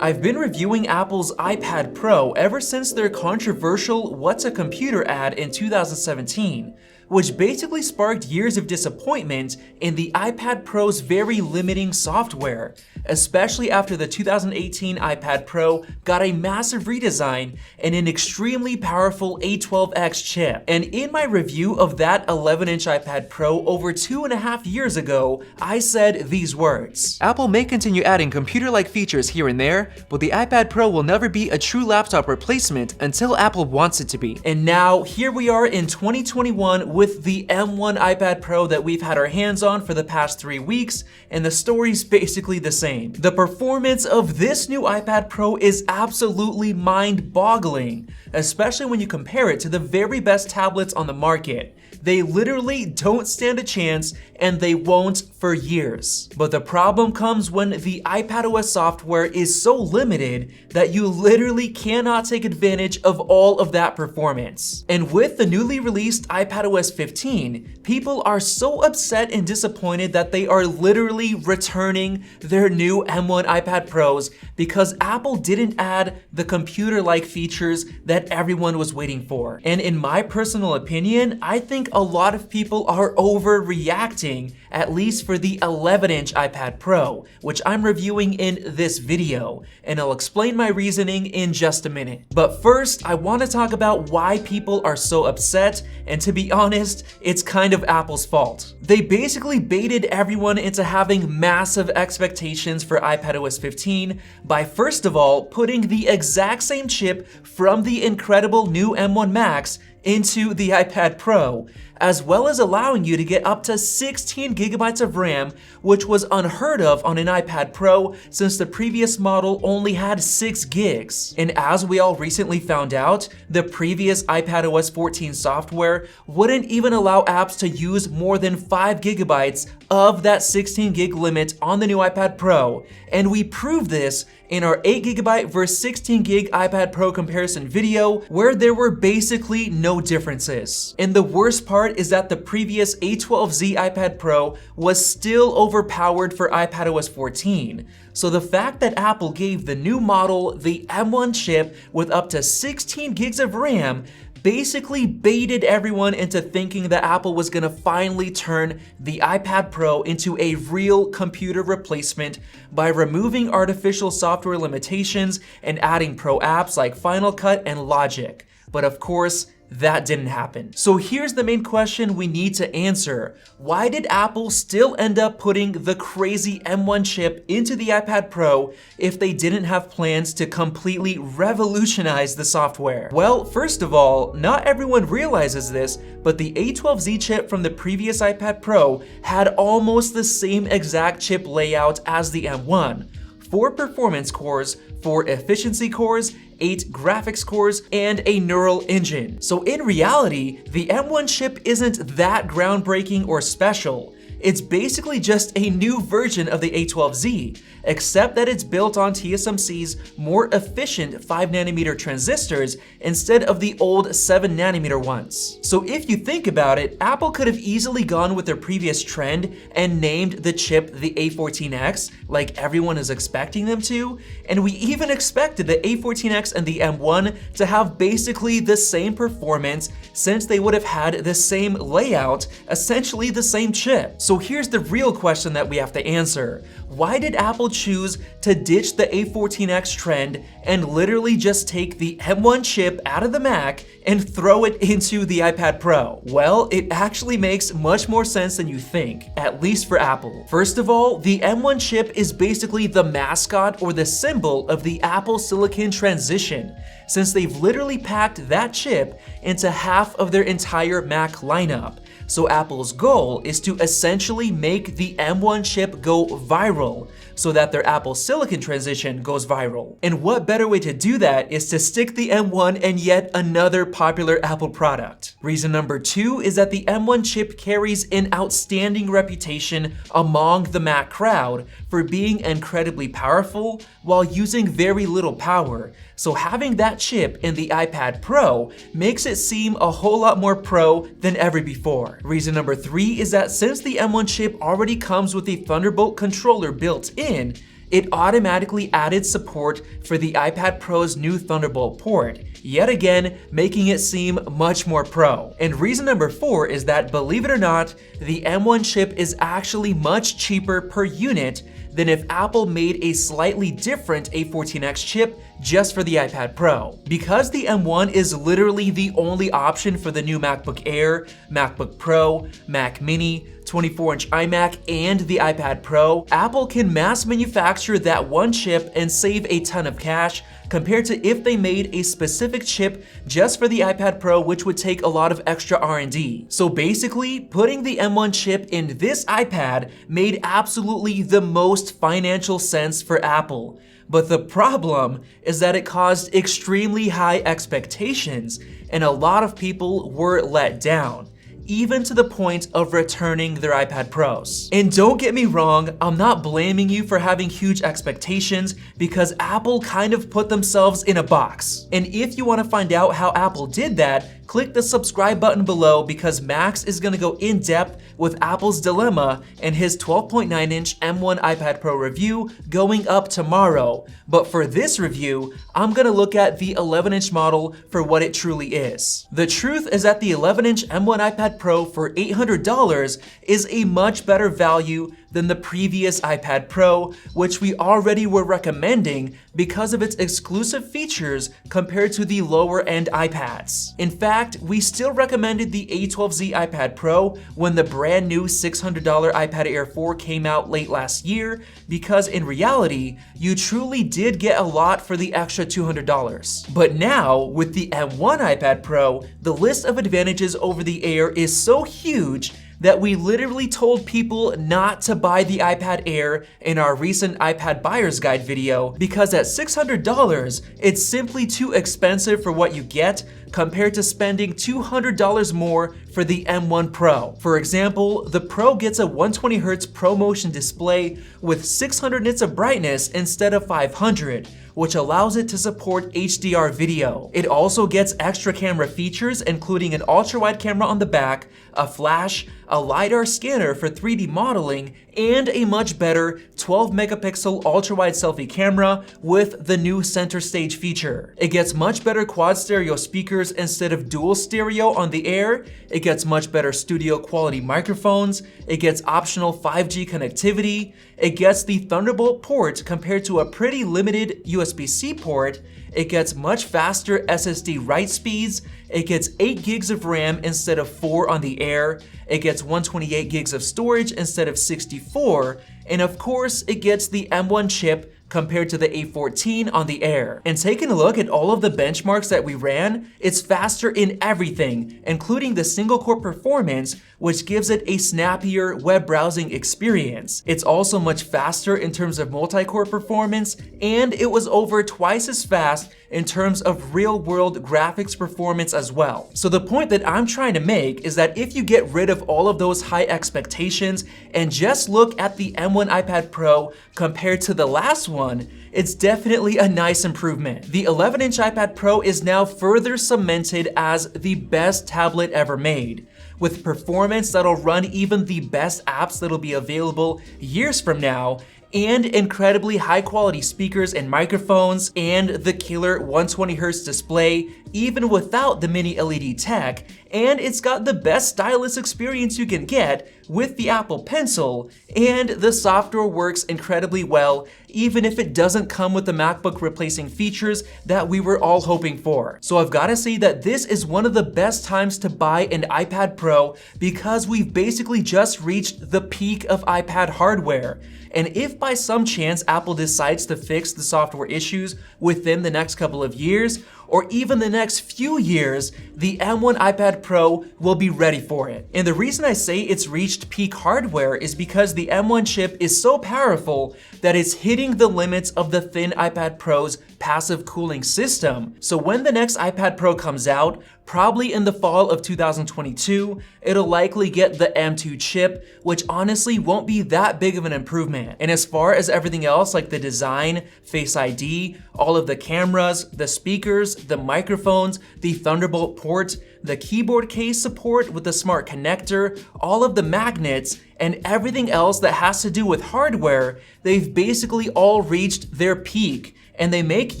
I've been reviewing Apple's iPad Pro ever since their controversial "What's a Computer" ad in 2017, which basically sparked years of disappointment in the iPad Pro's very limiting software, especially after the 2018 iPad Pro got a massive redesign and an extremely powerful A12X chip. And in my review of that 11-inch iPad Pro over 2.5 years ago, I said these words: "Apple may continue adding computer-like features here and there, but the iPad Pro will never be a true laptop replacement until Apple wants it to be." And now, here we are in 2021 with the M1 iPad Pro that we've had our hands on for the past 3 weeks, and the story's basically the same. The performance of this new iPad Pro is absolutely mind-boggling, especially when you compare it to the very best tablets on the market. They literally don't stand a chance, and they won't for years. But the problem comes when the iPadOS software is so limited that you literally cannot take advantage of all of that performance. And with the newly released iPadOS 15, people are so upset and disappointed that they are literally returning their new M1 iPad Pros because Apple didn't add the computer-like features that everyone was waiting for. And in my personal opinion, I think a lot of people are overreacting, at least for the 11-inch iPad Pro, which I'm reviewing in this video, and I'll explain my reasoning in just a minute. But first, I want to talk about why people are so upset, and to be honest, it's kind of Apple's fault. They basically baited everyone into having massive expectations for iPadOS 15 by first of all putting the exact same chip from the incredible new M1 Max into the iPad Pro, as well as allowing you to get up to 16 gigabytes of RAM, which was unheard of on an iPad Pro since the previous model only had 6 gigs. And as we all recently found out, the previous iPadOS 14 software wouldn't even allow apps to use more than 5 gigabytes of that 16 gig limit on the new iPad Pro, and we proved this in our 8 gigabyte versus 16 gig iPad Pro comparison video, where there were basically no differences. And the worst part is that the previous A12Z iPad Pro was still overpowered for iPadOS 14. So the fact that Apple gave the new model the M1 chip with up to 16 gigs of RAM basically baited everyone into thinking that Apple was gonna finally turn the iPad Pro into a real computer replacement by removing artificial software limitations and adding pro apps like Final Cut and Logic. But of course, that didn't happen. So here's the main question we need to answer. Why did Apple still end up putting the crazy M1 chip into the iPad Pro if they didn't have plans to completely revolutionize the software? Well, first of all, not everyone realizes this, but the A12Z chip from the previous iPad Pro had almost the same exact chip layout as the M1. 4 performance cores, 4 efficiency cores, 8 graphics cores, and a neural engine. So in reality, the M1 chip isn't that groundbreaking or special. It's basically just a new version of the A12Z, except that it's built on TSMC's more efficient 5nm transistors instead of the old 7nm ones. So if you think about it, Apple could have easily gone with their previous trend and named the chip the A14X, like everyone is expecting them to, and we even expected the A14X and the M1 to have basically the same performance since they would have had the same layout, essentially the same chip. So here's the real question that we have to answer. Why did Apple choose to ditch the A14X trend and literally just take the M1 chip out of the Mac and throw it into the iPad Pro? Well, it actually makes much more sense than you think, at least for Apple. First of all, the M1 chip is basically the mascot or the symbol of the Apple Silicon transition, since they've literally packed that chip into half of their entire Mac lineup. So Apple's goal is to essentially make the M1 chip go viral so that their Apple Silicon transition goes viral. And what better way to do that is to stick the M1 in yet another popular Apple product. Reason number 2 is that the M1 chip carries an outstanding reputation among the Mac crowd for being incredibly powerful while using very little power. So having that chip in the iPad Pro makes it seem a whole lot more pro than ever before. Reason number 3 is that since the M1 chip already comes with a Thunderbolt controller built in, it automatically added support for the iPad Pro's new Thunderbolt port, yet again making it seem much more pro. And reason number 4 is that, believe it or not, the M1 chip is actually much cheaper per unit than if Apple made a slightly different A14X chip just for the iPad Pro. Because the M1 is literally the only option for the new MacBook Air, MacBook Pro, Mac Mini, 24-inch iMac, and the iPad Pro, Apple can mass manufacture that one chip and save a ton of cash compared to if they made a specific chip just for the iPad Pro, which would take a lot of extra R&D. So basically, putting the M1 chip in this iPad made absolutely the most financial sense for Apple. But the problem is that it caused extremely high expectations, and a lot of people were let down, even to the point of returning their iPad Pros. And don't get me wrong, I'm not blaming you for having huge expectations, because Apple kind of put themselves in a box. And if you want to find out how Apple did that, click the subscribe button below, because Max is going to go in depth with Apple's dilemma and his 12.9-inch M1 iPad Pro review going up tomorrow. But for this review, I'm going to look at the 11-inch model for what it truly is. The truth is that the 11-inch M1 iPad Pro for $800 is a much better value than the previous iPad Pro, which we already were recommending because of its exclusive features compared to the lower-end iPads. In fact, we still recommended the A12Z iPad Pro when the brand new $600 iPad Air 4 came out late last year, because in reality, you truly did get a lot for the extra $200. But now, with the M1 iPad Pro, the list of advantages over the Air is so huge that we literally told people not to buy the iPad Air in our recent iPad Buyer's Guide video, because at $600, it's simply too expensive for what you get compared to spending $200 more for the M1 Pro. For example, the Pro gets a 120Hz ProMotion display with 600 nits of brightness instead of 500, which allows it to support HDR video. It also gets extra camera features, including an ultra-wide camera on the back, a flash, a LiDAR scanner for 3D modeling, and a much better 12-megapixel ultra-wide selfie camera with the new center stage feature. It gets much better quad stereo speakers instead of dual stereo on the Air. It gets much better studio quality microphones. It gets optional 5G connectivity. It gets the Thunderbolt port compared to a pretty limited USB-C port. It gets much faster SSD write speeds. It gets 8 gigs of RAM instead of 4 on the Air. It gets 128 gigs of storage instead of 64. And of course, it gets the M1 chip compared to the A14 on the Air. And taking a look at all of the benchmarks that we ran, it's faster in everything, including the single-core performance, which gives it a snappier web browsing experience. It's also much faster in terms of multi-core performance, and it was over twice as fast in terms of real-world graphics performance as well. So the point that I'm trying to make is that if you get rid of all of those high expectations and just look at the M1 iPad Pro compared to the last one, it's definitely a nice improvement. The 11-inch iPad Pro is now further cemented as the best tablet ever made, with performance that'll run even the best apps that'll be available years from now, and incredibly high quality speakers and microphones, and the killer 120Hz display, even without the mini LED tech, and it's got the best stylus experience you can get with the Apple Pencil, and the software works incredibly well, even if it doesn't come with the MacBook replacing features that we were all hoping for. So I've gotta say that this is one of the best times to buy an iPad Pro, because we've basically just reached the peak of iPad hardware. And if by some chance Apple decides to fix the software issues within the next couple of years, or even the next few years, the M1 iPad Pro will be ready for it. And the reason I say it's reached peak hardware is because the M1 chip is so powerful that it's hitting the limits of the thin iPad Pro's passive cooling system. So when the next iPad Pro comes out, probably in the fall of 2022. It'll likely get the M2 chip, which honestly won't be that big of an improvement. And as far as everything else like the design, Face ID, all of the cameras, the speakers, the microphones, the Thunderbolt port, the keyboard case support with the smart connector, all of the magnets, and everything else that has to do with hardware, they've basically all reached their peak. And they make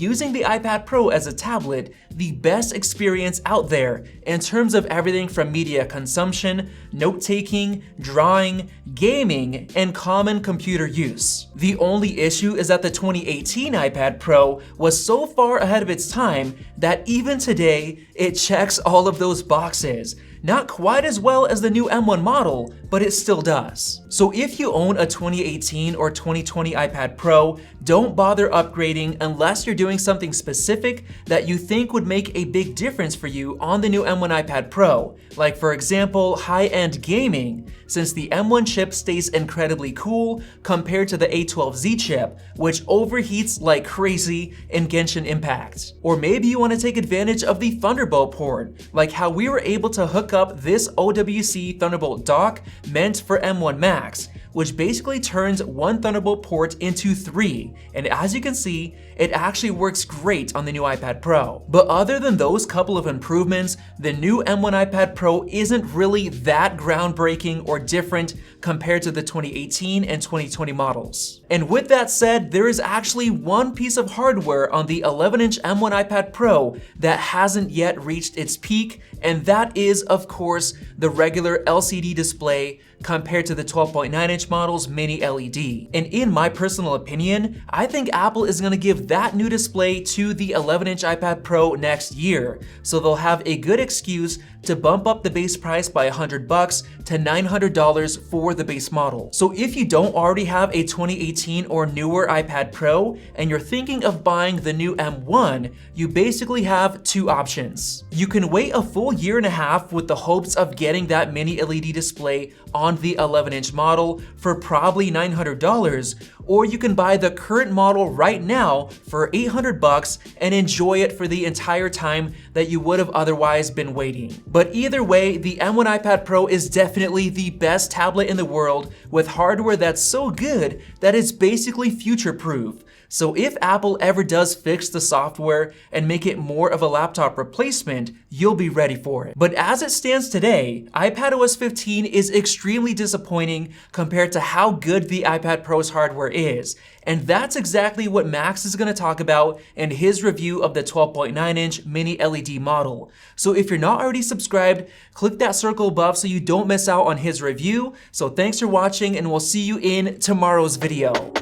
using the iPad Pro as a tablet the best experience out there in terms of everything from media consumption, note-taking, drawing, gaming, and common computer use. The only issue is that the 2018 iPad Pro was so far ahead of its time that even today, it checks all of those boxes. Not quite as well as the new M1 model, but it still does. So if you own a 2018 or 2020 iPad Pro, don't bother upgrading unless you're doing something specific that you think would make a big difference for you on the new M1 iPad Pro, like for example, high-end gaming, since the M1 chip stays incredibly cool compared to the A12Z chip, which overheats like crazy in Genshin Impact. Or maybe you want to take advantage of the Thunderbolt port, like how we were able to hook up this OWC Thunderbolt dock meant for M1 Max, which basically turns one Thunderbolt port into 3, and as you can see, it actually works great on the new iPad Pro. But other than those couple of improvements, the new M1 iPad Pro isn't really that groundbreaking or different compared to the 2018 and 2020 models. And with that said, there is actually one piece of hardware on the 11-inch M1 iPad Pro that hasn't yet reached its peak, and that is, of course, the regular LCD display compared to the 12.9-inch model's mini LED. And in my personal opinion, I think Apple is going to give that new display to the 11-inch iPad Pro next year, so they'll have a good excuse to bump up the base price by $100 to $900 for the base model. So if you don't already have a 2018 or newer iPad Pro and you're thinking of buying the new M1, you basically have two options. You can wait a full year and a half with the hopes of getting that mini LED display on the 11-inch model for probably $900, or you can buy the current model right now for $800 and enjoy it for the entire time that you would have otherwise been waiting. But either way, the M1 iPad Pro is definitely the best tablet in the world with hardware that's so good that it's basically future-proof. So if Apple ever does fix the software and make it more of a laptop replacement, you'll be ready for it. But as it stands today, iPadOS 15 is extremely disappointing compared to how good the iPad Pro's hardware is. And that's exactly what Max is going to talk about in his review of the 12.9-inch mini LED model. So if you're not already subscribed, click that circle above so you don't miss out on his review. So thanks for watching, and we'll see you in tomorrow's video.